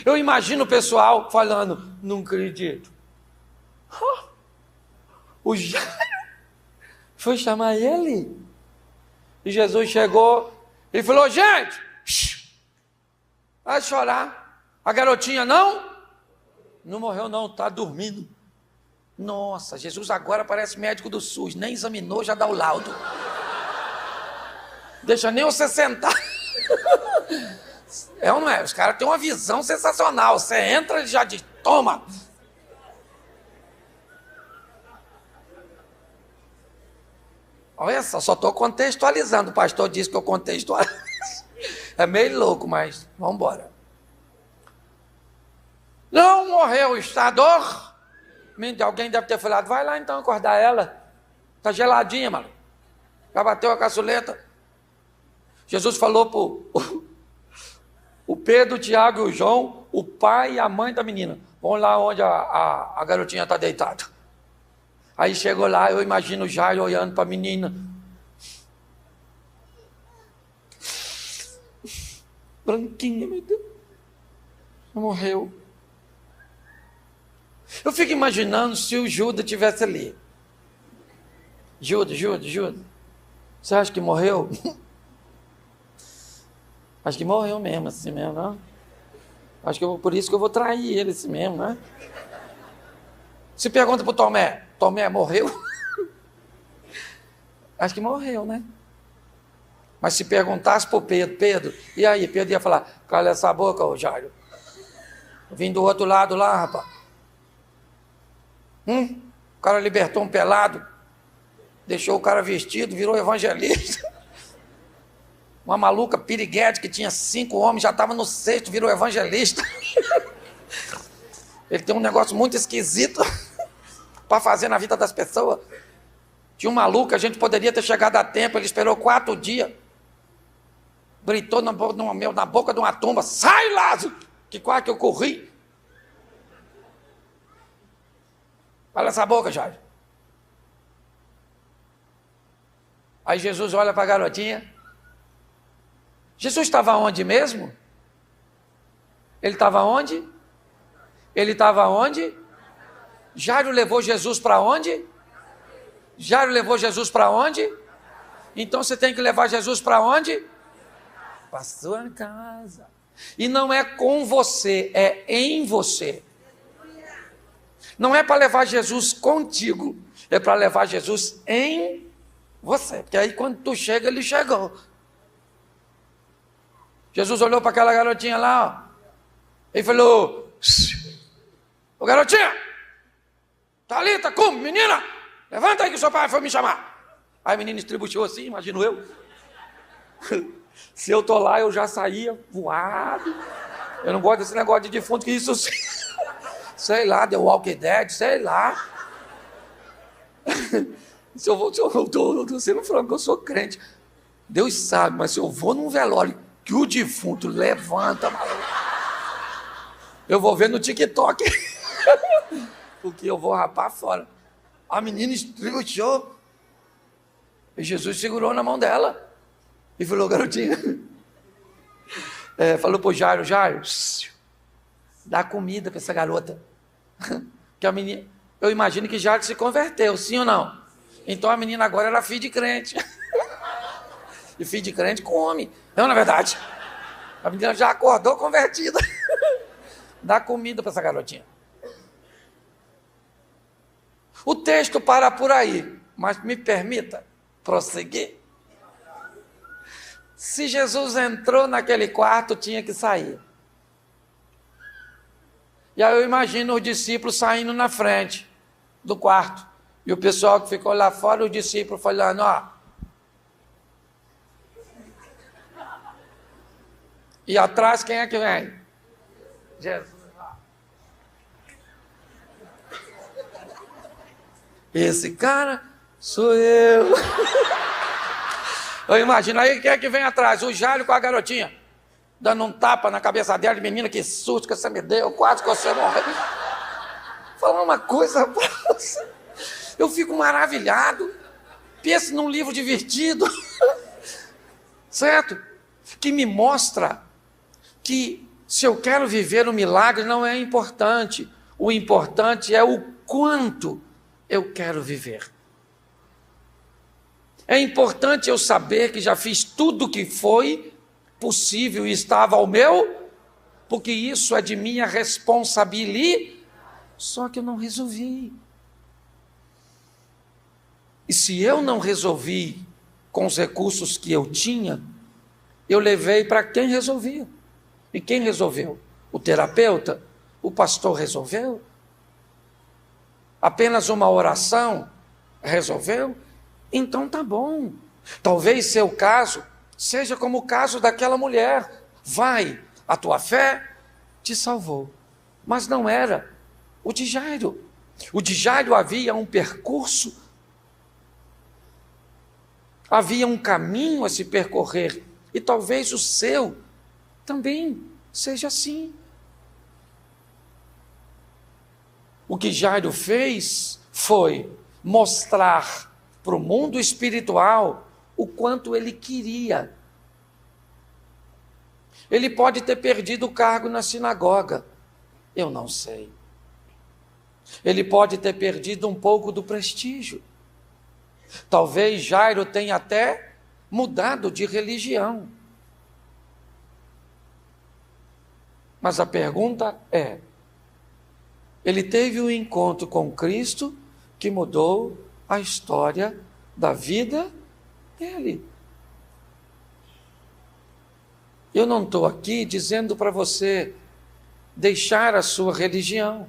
Eu imagino o pessoal falando, não acredito. O Jairo foi chamar ele. E Jesus chegou e falou, gente, vai chorar. A garotinha não morreu não, está dormindo. Nossa, Jesus agora parece médico do SUS, nem examinou, já dá o laudo. Deixa nem você sentar. É ou não é? Os caras têm uma visão sensacional. Você entra e já diz, toma. Olha só estou contextualizando. O pastor disse que eu contextualizo. É meio louco, mas vamos embora. Não morreu, está a dor. Alguém deve ter falado, vai lá então acordar ela. Está geladinha, mano. Já bateu a caçuleta. Jesus falou para o Pedro, o Tiago e o João, o pai e a mãe da menina. Vão lá onde a garotinha está deitada. Aí chegou lá, eu imagino o Jairo olhando para a menina. Branquinha, meu Deus. Morreu. Eu fico imaginando se o Judas estivesse ali. Judas. Você acha que morreu? Acho que morreu mesmo, assim mesmo, não? Acho que por isso que eu vou trair ele assim mesmo, né? Se pergunta para o Tomé, Tomé morreu? Acho que morreu, né? Mas se perguntasse para o Pedro, e aí? Pedro ia falar, cala essa boca, ô Jairo. Vim do outro lado lá, rapaz. O cara libertou um pelado, deixou o cara vestido, virou evangelista. Uma maluca piriguete que tinha 5 homens, já estava no 6º, virou evangelista. Ele tem um negócio muito esquisito para fazer na vida das pessoas. Tinha um maluco, a gente poderia ter chegado a tempo, ele esperou 4 dias. Gritou na boca de uma tumba, sai, Lázaro! Que quase que eu corri. Cala essa boca, Jairo. Aí Jesus olha para a garotinha. Jesus estava onde mesmo? Ele estava onde? Ele estava onde? Jairo levou Jesus para onde? Jairo levou Jesus para onde? Então você tem que levar Jesus para onde? Para sua casa. E não é com você, é em você. Não é para levar Jesus contigo, é para levar Jesus em você. Porque aí quando tu chega, ele chegou. Jesus olhou para aquela garotinha lá, ó. Ele falou: ô garotinha, Thalita, cum, menina, levanta aí que o seu pai foi me chamar. Aí a menina estribuchou assim, imagino eu. Se eu tô lá, eu já saía voado. Eu não gosto desse negócio de defunto, que isso, sei lá, The Walking Dead, sei lá. Se eu tô sendo franco, que eu sou crente. Deus sabe, mas se eu vou num velório que o defunto levanta, maluco, eu vou ver no TikTok. Porque eu vou rapar fora. A menina estribuchou. E Jesus segurou na mão dela. E falou: garotinha. Falou pro Jairo: Jairo, dá comida para essa garota. Que a menina, eu imagino que Jairo se converteu, sim ou não? Então a menina agora era filha de crente. E filho de crente come. Não, na verdade. A menina já acordou convertida. Dá comida para essa garotinha. O texto para por aí, mas me permita prosseguir. Se Jesus entrou naquele quarto, tinha que sair. E aí eu imagino os discípulos saindo na frente do quarto. E o pessoal que ficou lá fora, os discípulos falando: ó. E atrás quem é que vem? Jesus. Esse cara sou eu. Eu imagino, aí quem é que vem atrás? O Jairo com a garotinha, dando um tapa na cabeça dela, menina, que susto que você me deu, quase que você morreu. Falar uma coisa pra você, eu fico maravilhado. Pense num livro divertido, certo? Que me mostra que se eu quero viver um milagre não é importante. O importante é o quanto eu quero viver. É importante eu saber que já fiz tudo o que foi possível e estava ao meu, porque isso é de minha responsabilidade, só que eu não resolvi. E se eu não resolvi com os recursos que eu tinha, eu levei para quem resolvia. E quem resolveu? O terapeuta? O pastor resolveu? Apenas uma oração resolveu? Então tá bom. Talvez seu caso seja como o caso daquela mulher. Vai, a tua fé te salvou. Mas não era o de Jairo. O de Jairo havia um percurso, havia um caminho a se percorrer. E talvez o seu também seja assim. O que Jairo fez foi mostrar para o mundo espiritual o quanto ele queria. Ele pode ter perdido o cargo na sinagoga, eu não sei. Ele pode ter perdido um pouco do prestígio. Talvez Jairo tenha até mudado de religião. Mas a pergunta é: ele teve um encontro com Cristo que mudou a história da vida dele. Eu não estou aqui dizendo para você deixar a sua religião.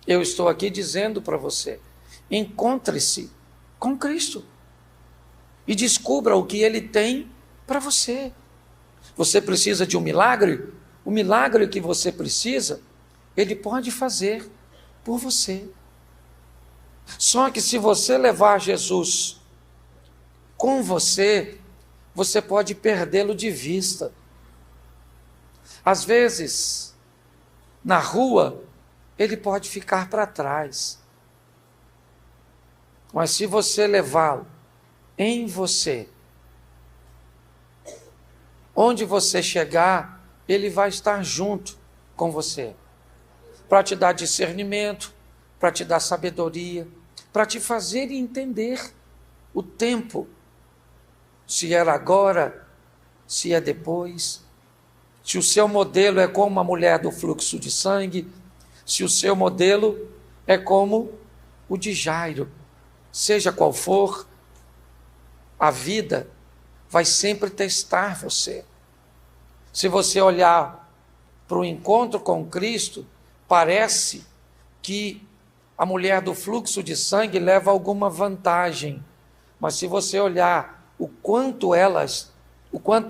Eu estou aqui dizendo para você: encontre-se com Cristo e descubra o que Ele tem para você. Você precisa de um milagre? O milagre que você precisa, Ele pode fazer por você. Só que se você levar Jesus com você, você pode perdê-lo de vista. Às vezes, na rua, ele pode ficar para trás. Mas se você levá-lo em você. Onde você chegar, Ele vai estar junto com você, para te dar discernimento, para te dar sabedoria, para te fazer entender o tempo, se era agora, se é depois, se o seu modelo é como a mulher do fluxo de sangue, se o seu modelo é como o de Jairo. Seja qual for, a vida vai sempre testar você. Se você olhar para o encontro com Cristo, parece que a mulher do fluxo de sangue leva alguma vantagem. Mas se você olhar o quanto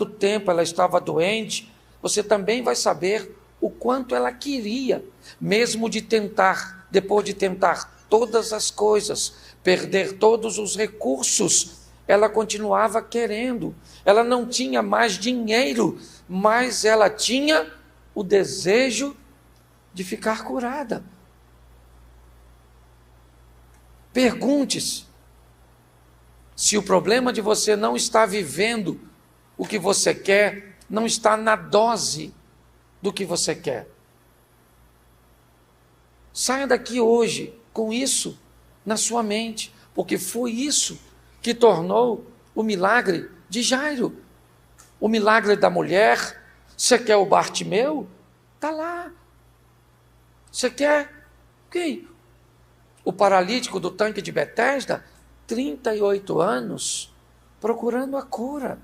tempo ela estava doente, você também vai saber o quanto ela queria, mesmo depois de tentar todas as coisas, perder todos os recursos, ela continuava querendo. Ela não tinha mais dinheiro, mas ela tinha o desejo de ficar curada. Pergunte-se se o problema de você não estar vivendo o que você quer, não está na dose do que você quer. Saia daqui hoje com isso na sua mente, porque foi isso que tornou o milagre de Jairo. O milagre da mulher. Você quer o Bartimeu? Está lá. Você quer quem? O paralítico do tanque de Betesda? 38 anos procurando a cura.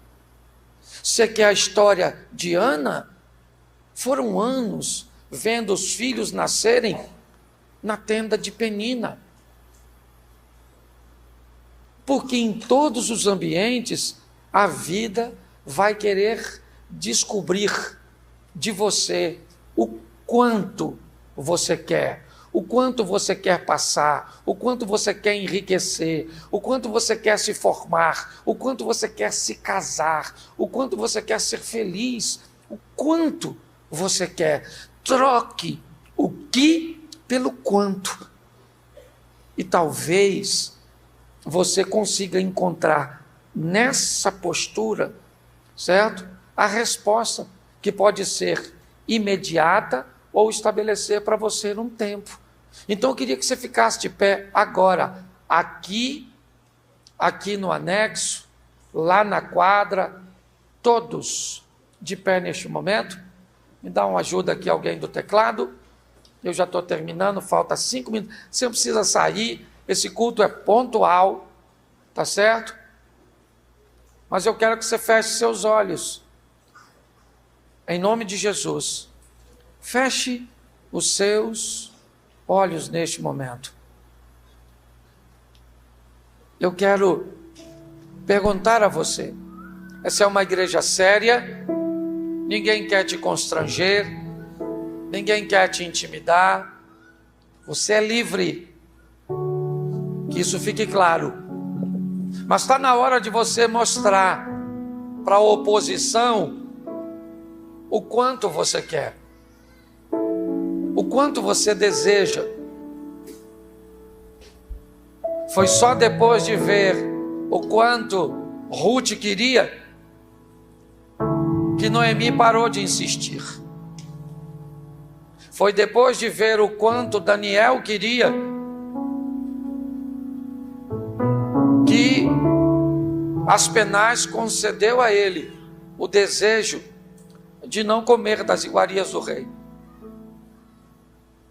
Você quer a história de Ana? Foram anos vendo os filhos nascerem na tenda de Penina. Porque em todos os ambientes a vida vai querer descobrir de você o quanto você quer, o quanto você quer passar, o quanto você quer enriquecer, o quanto você quer se formar, o quanto você quer se casar, o quanto você quer ser feliz, o quanto você quer. Troque o que pelo quanto. E talvez você consiga encontrar nessa postura, certo? A resposta que pode ser imediata ou estabelecer para você um tempo. Então eu queria que você ficasse de pé agora, aqui no anexo, lá na quadra, todos de pé neste momento. Me dá uma ajuda aqui, alguém do teclado. Eu já estou terminando, falta 5 minutos. Você não precisa sair, esse culto é pontual, tá certo? Mas eu quero que você feche seus olhos. Em nome de Jesus, feche os seus olhos neste momento. Eu quero perguntar a você, essa é uma igreja séria, ninguém quer te constranger, ninguém quer te intimidar, você é livre, que isso fique claro, mas está na hora de você mostrar para a oposição o quanto você quer, o quanto você deseja. Foi só depois de ver o quanto Ruth queria que Noemi parou de insistir. Foi depois de ver o quanto Daniel queria que Aspenaz concedeu a ele o desejo de não comer das iguarias do rei.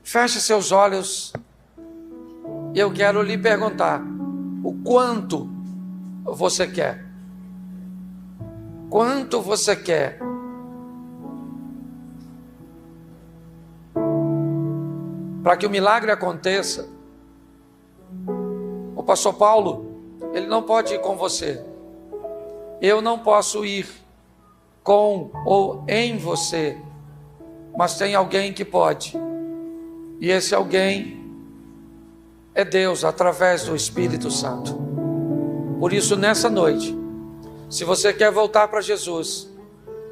Feche seus olhos e eu quero lhe perguntar o quanto você quer. Quanto você quer? Para que o milagre aconteça, o pastor Paulo, ele não pode ir com você. Eu não posso ir com ou em você, mas tem alguém que pode. E esse alguém é Deus, através do Espírito Santo. Por isso, nessa noite, se você quer voltar para Jesus,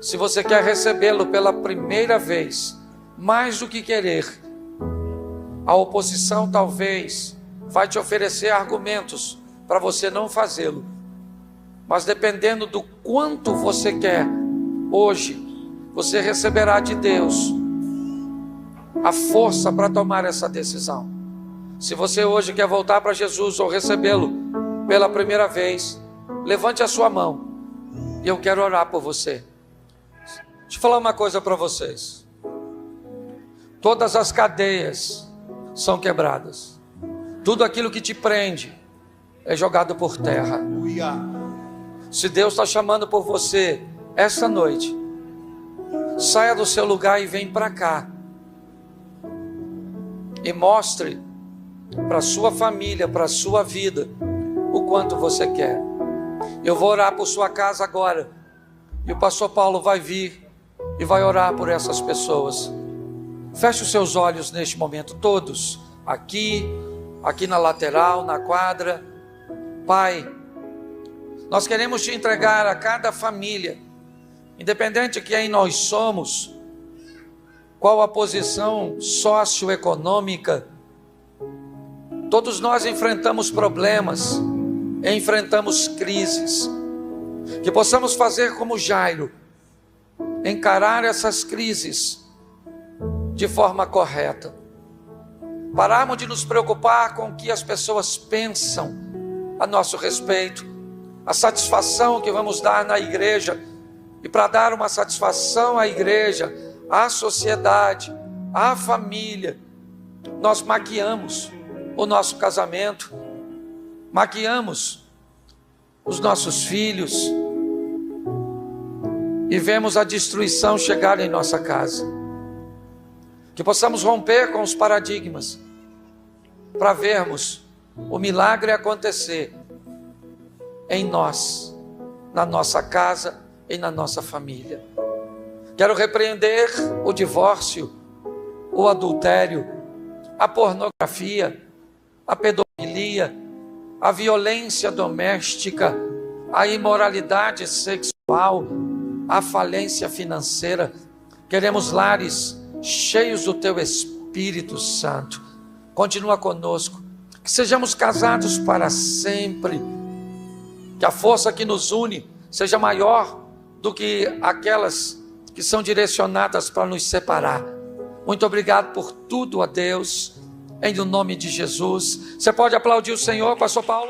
se você quer recebê-lo pela primeira vez, mais do que querer, a oposição talvez vai te oferecer argumentos para você não fazê-lo. Mas dependendo do quanto você quer, hoje você receberá de Deus a força para tomar essa decisão. Se você hoje quer voltar para Jesus ou recebê-lo pela primeira vez, levante a sua mão e eu quero orar por você. Deixa eu falar uma coisa para vocês. Todas as cadeias são quebradas. Tudo aquilo que te prende é jogado por terra. Se Deus está chamando por você essa noite, saia do seu lugar e vem para cá. E mostre para a sua família, para a sua vida, o quanto você quer. Eu vou orar por sua casa agora. E o pastor Paulo vai vir e vai orar por essas pessoas. Feche os seus olhos neste momento, todos. Aqui na lateral, na quadra. Pai, nós queremos te entregar a cada família, independente de quem nós somos, qual a posição socioeconômica. Todos nós enfrentamos problemas, enfrentamos crises. Que possamos fazer como Jairo, encarar essas crises de forma correta. Pararmos de nos preocupar com o que as pessoas pensam a nosso respeito, a satisfação que vamos dar na igreja. E para dar uma satisfação à igreja, à sociedade, à família, nós maquiamos o nosso casamento, maquiamos os nossos filhos e vemos a destruição chegar em nossa casa. Que possamos romper com os paradigmas para vermos o milagre acontecer em nós, na nossa casa e na nossa família. Quero repreender o divórcio, o adultério, a pornografia, a pedofilia, a violência doméstica, a imoralidade sexual, a falência financeira. Queremos lares cheios do teu Espírito Santo. Continua conosco, que sejamos casados para sempre, que a força que nos une seja maior do que aquelas que são direcionadas para nos separar. Muito obrigado por tudo, a Deus, em nome de Jesus. Você pode aplaudir o Senhor, pastor Paulo?